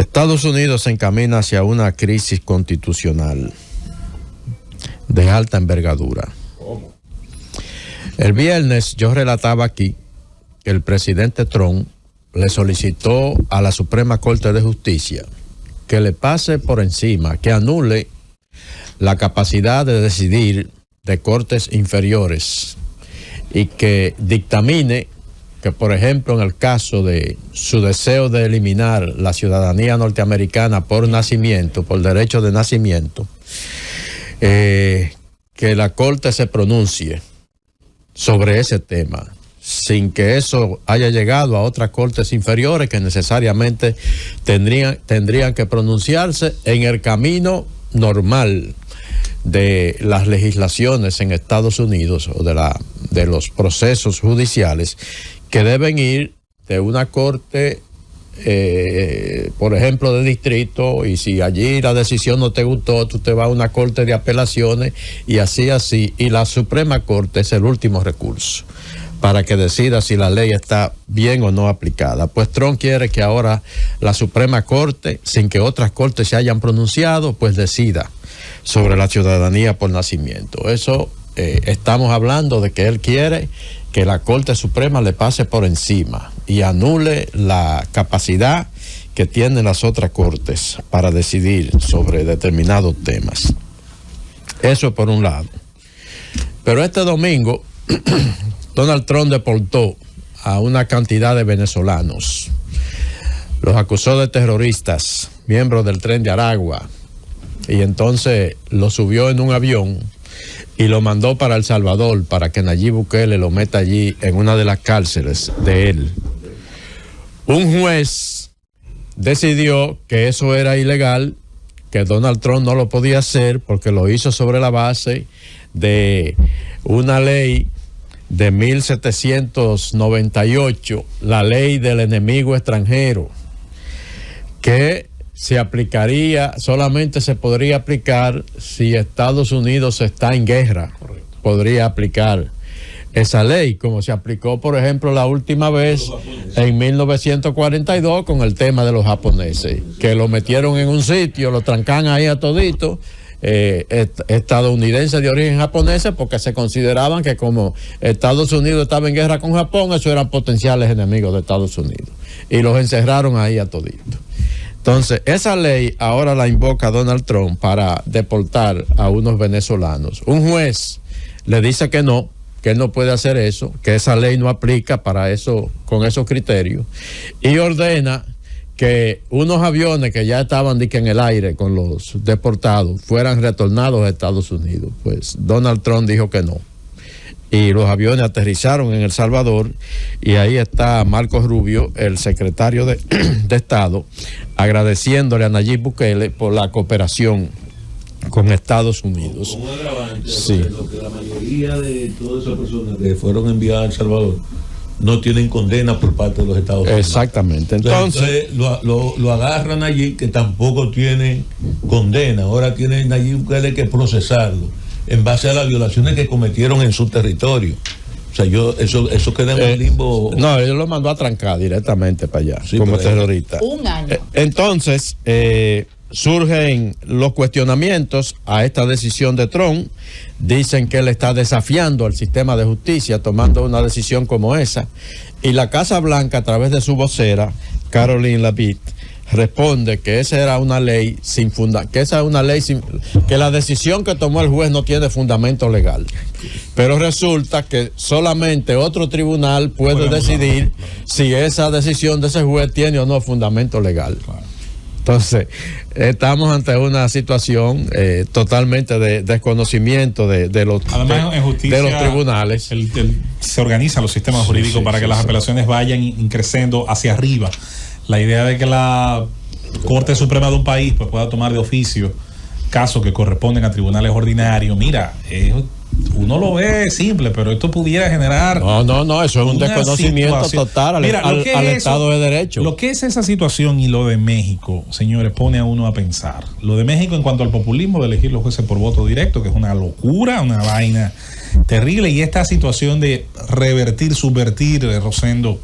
Estados Unidos se encamina hacia una crisis constitucional de alta envergadura. ¿Cómo? El viernes yo relataba aquí que el presidente Trump le solicitó a la Suprema Corte de Justicia que le pase por encima, que anule la capacidad de decidir de cortes inferiores y que dictamine que, por ejemplo, en el caso de su deseo de eliminar la ciudadanía norteamericana por nacimiento, por derecho de nacimiento, que la Corte se pronuncie sobre ese tema, sin que eso haya llegado a otras cortes inferiores que necesariamente tendrían que pronunciarse en el camino normal de las legislaciones en Estados Unidos o de los procesos judiciales, que deben ir de una corte, por ejemplo, de distrito, y si allí la decisión no te gustó, tú te vas a una corte de apelaciones y así, y la Suprema Corte es el último recurso para que decida si la ley está bien o no aplicada. Pues Trump quiere que ahora la Suprema Corte, sin que otras cortes se hayan pronunciado, pues decida sobre la ciudadanía por nacimiento. Eso estamos hablando de que él quiere que la Corte Suprema le pase por encima y anule la capacidad que tienen las otras cortes para decidir sobre determinados temas. Eso por un lado. Pero este domingo Donald Trump deportó a una cantidad de venezolanos. Los acusó de terroristas, miembros del Tren de Aragua, y entonces lo subió en un avión y lo mandó para El Salvador para que Nayib Bukele lo meta allí en una de las cárceles de él. Un juez decidió que eso era ilegal, que Donald Trump no lo podía hacer porque lo hizo sobre la base de una ley de 1798, la ley del enemigo extranjero, que se aplicaría, solamente se podría aplicar si Estados Unidos está en guerra. Correcto. Podría aplicar esa ley, como se aplicó, por ejemplo, la última vez en 1942 con el tema de los japoneses, que lo metieron en un sitio, lo trancan ahí a todito, estadounidenses de origen japonesa, porque se consideraban que como Estados Unidos estaba en guerra con Japón, esos eran potenciales enemigos de Estados Unidos, y los encerraron ahí a todito. Entonces, esa ley ahora la invoca Donald Trump para deportar a unos venezolanos. Un juez le dice que él no puede hacer eso, que esa ley no aplica para eso, con esos criterios, y ordena que unos aviones que ya estaban en el aire con los deportados fueran retornados a Estados Unidos. Pues Donald Trump dijo que no. Y los aviones aterrizaron en El Salvador, y ahí está Marco Rubio, el secretario de Estado, agradeciéndole a Nayib Bukele por la cooperación con Estados Unidos. Como agravante, sí. Lo que la mayoría de todas esas personas que fueron enviadas a El Salvador no tienen condena por parte de los Estados Unidos. Exactamente. Entonces lo agarran allí, que tampoco tienen condena. Ahora tiene Nayib Bukele que procesarlo en base a las violaciones que cometieron en su territorio. O sea, eso queda en un limbo. No, él lo mandó a trancar directamente para allá, sí, como terrorista. Un año. Entonces, surgen los cuestionamientos a esta decisión de Trump. Dicen que él está desafiando al sistema de justicia tomando una decisión como esa. Y la Casa Blanca, a través de su vocera, Caroline Leavitt, responde que esa era una ley sin que la decisión que tomó el juez no tiene fundamento legal. Pero resulta que solamente otro tribunal puede decidir si esa decisión de ese juez tiene o no fundamento legal. Entonces, estamos ante una situación totalmente de desconocimiento de los tribunales. Se organizan los sistemas jurídicos para que las apelaciones vayan creciendo hacia arriba. La idea de que la Corte Suprema de un país pues pueda tomar de oficio casos que corresponden a tribunales ordinarios, mira, uno lo ve simple, pero esto pudiera generar... No, eso es un desconocimiento total al Estado de Derecho. Lo que es esa situación y lo de México, señores, pone a uno a pensar. Lo de México en cuanto al populismo de elegir los jueces por voto directo, que es una locura, una vaina terrible, y esta situación de revertir, subvertir, Rosendo,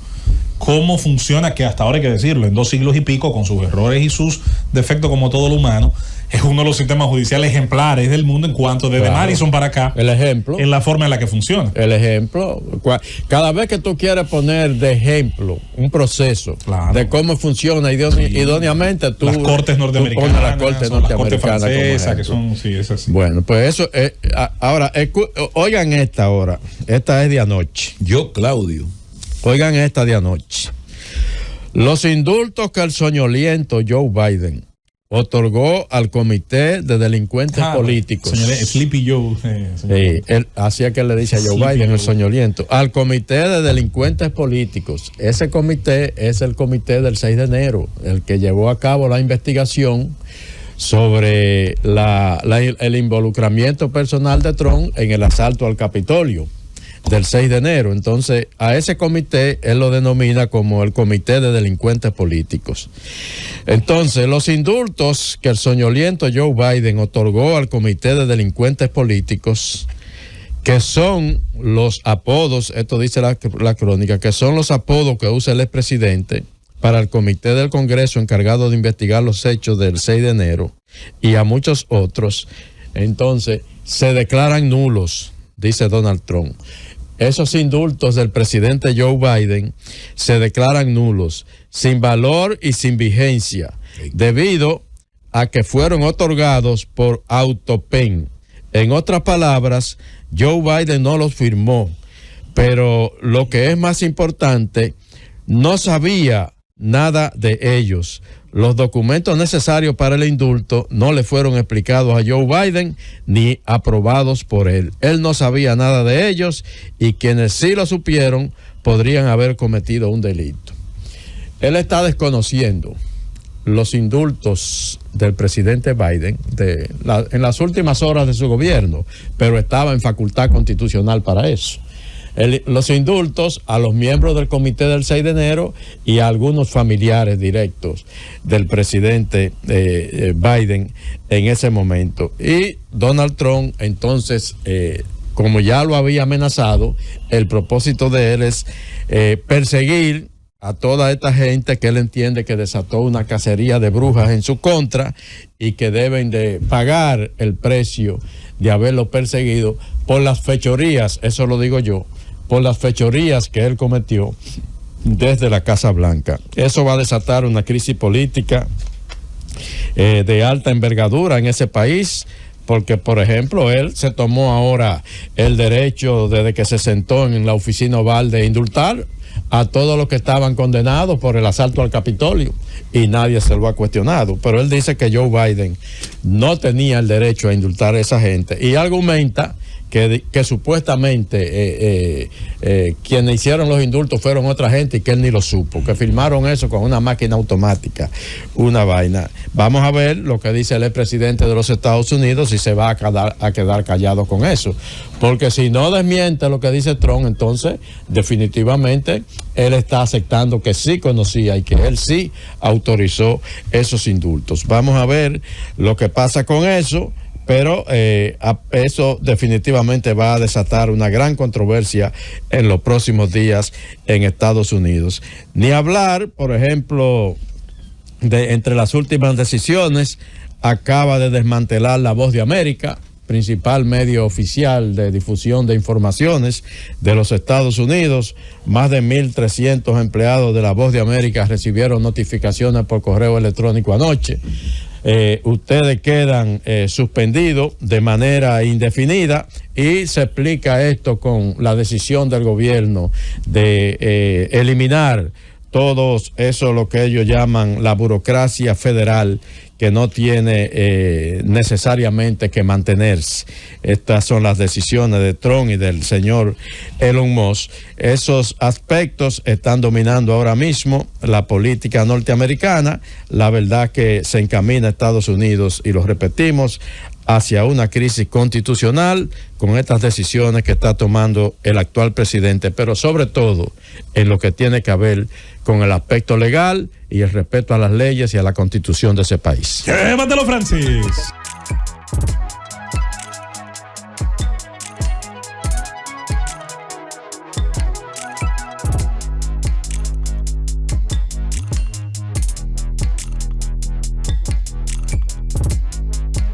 cómo funciona, que hasta ahora hay que decirlo, en 2 siglos y pico, con sus errores y sus defectos como todo lo humano, es uno de los sistemas judiciales ejemplares del mundo en cuanto desde Madison para acá, el ejemplo, en la forma en la que funciona. El ejemplo, cada vez que tú quieres poner de ejemplo un proceso de cómo funciona idóneamente, tú las cortes norteamericanas, tú pones las cortes norteamericanas francesas, que son, sí, es así. Bueno, pues eso, ahora, oigan esta ahora, esta es de anoche. Yo, Claudio. Oigan esta de anoche. Los indultos que el soñoliento Joe Biden otorgó al Comité de Delincuentes Políticos. Señor Sleepy Joe. Así es que le dice a Joe Biden, el soñoliento. Al Comité de Delincuentes Políticos. Ese comité es el comité del 6 de enero, el que llevó a cabo la investigación sobre el involucramiento personal de Trump en el asalto al Capitolio del 6 de enero. Entonces, a ese comité él lo denomina como el Comité de Delincuentes Políticos. Entonces, los indultos que el soñoliento Joe Biden otorgó al Comité de Delincuentes Políticos, que son los apodos, esto dice la crónica, que son los apodos que usa el expresidente para el Comité del Congreso encargado de investigar los hechos del 6 de enero y a muchos otros, entonces se declaran nulos, dice Donald Trump. Esos indultos del presidente Joe Biden se declaran nulos, sin valor y sin vigencia, debido a que fueron otorgados por autopen. En otras palabras, Joe Biden no los firmó, pero lo que es más importante, no sabía nada de ellos. Los documentos necesarios para el indulto no le fueron explicados a Joe Biden ni aprobados por él. Él no sabía nada de ellos y quienes sí lo supieron podrían haber cometido un delito. Él está desconociendo los indultos del presidente Biden en las últimas horas de su gobierno, pero estaba en facultad constitucional para eso. Los indultos a los miembros del comité del 6 de enero y a algunos familiares directos del presidente Biden en ese momento. Y Donald Trump, entonces, como ya lo había amenazado, el propósito de él es perseguir a toda esta gente que él entiende que desató una cacería de brujas en su contra y que deben de pagar el precio de haberlo perseguido por las fechorías, eso lo digo yo, por las fechorías que él cometió desde la Casa Blanca. Eso va a desatar una crisis política de alta envergadura en ese país, porque, por ejemplo, él se tomó ahora el derecho, desde que se sentó en la oficina oval, de indultar a todos los que estaban condenados por el asalto al Capitolio, y nadie se lo ha cuestionado. Pero él dice que Joe Biden no tenía el derecho a indultar a esa gente y argumenta que supuestamente quienes hicieron los indultos fueron otra gente y que él ni lo supo, que firmaron eso con una máquina automática, una vaina. Vamos a ver lo que dice el expresidente de los Estados Unidos, si se va a quedar callado con eso, porque si no desmiente lo que dice Trump, entonces definitivamente él está aceptando que sí conocía y que él sí autorizó esos indultos. Vamos a ver lo que pasa con eso. Pero eso definitivamente va a desatar una gran controversia en los próximos días en Estados Unidos. Ni hablar, por ejemplo, de entre las últimas decisiones, acaba de desmantelar La Voz de América, principal medio oficial de difusión de informaciones de los Estados Unidos. Más de 1.300 empleados de La Voz de América recibieron notificaciones por correo electrónico anoche. Ustedes quedan suspendidos de manera indefinida, y se explica esto con la decisión del gobierno de eliminar todos eso, lo que ellos llaman la burocracia federal, que no tiene necesariamente que mantenerse. Estas son las decisiones de Trump y del señor Elon Musk. Esos aspectos están dominando ahora mismo la política norteamericana. La verdad que se encamina a Estados Unidos, y lo repetimos, hacia una crisis constitucional con estas decisiones que está tomando el actual presidente, pero sobre todo en lo que tiene que ver con el aspecto legal y el respeto a las leyes y a la constitución de ese país. Llévatelo, Francis.